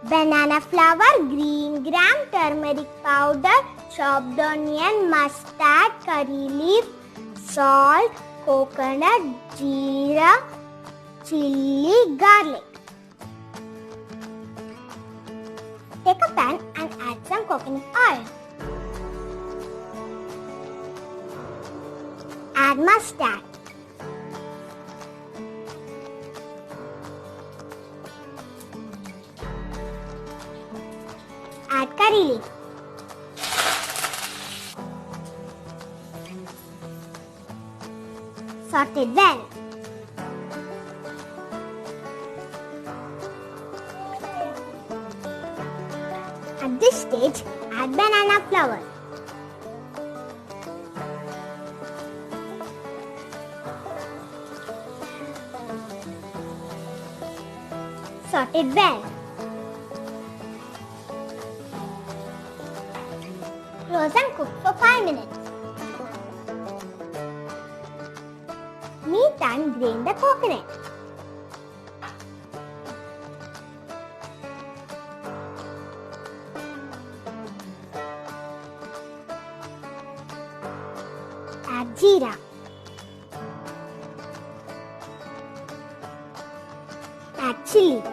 banana flour, green gram, turmeric powder, chopped onion, mustard, curry leaf, salt, coconut, jeera, chili, garlic. Take a pan and add some coconut oil. Add mustard. Add curry leaf. Saute it well. At this stage, add banana flour. Saute it well. Close and cook for 5 minutes. Meantime, grain the coconut. Add jeera. Add chili.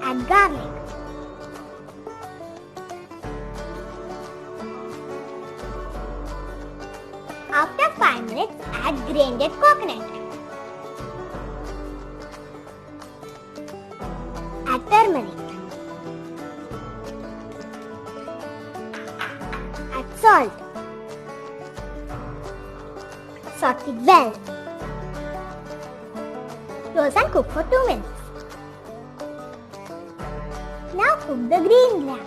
Add garlic. After 5 minutes, add grated coconut. Add turmeric. Add salt. Saute it well. Close and cook for 2 minutes. Now cook the green gram.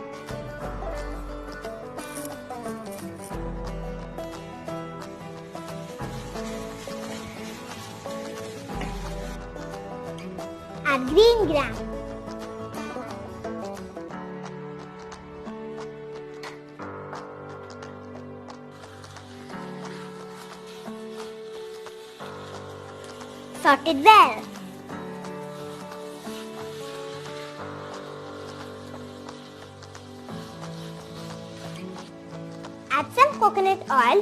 Add green gram. Saute it well. Add some coconut oil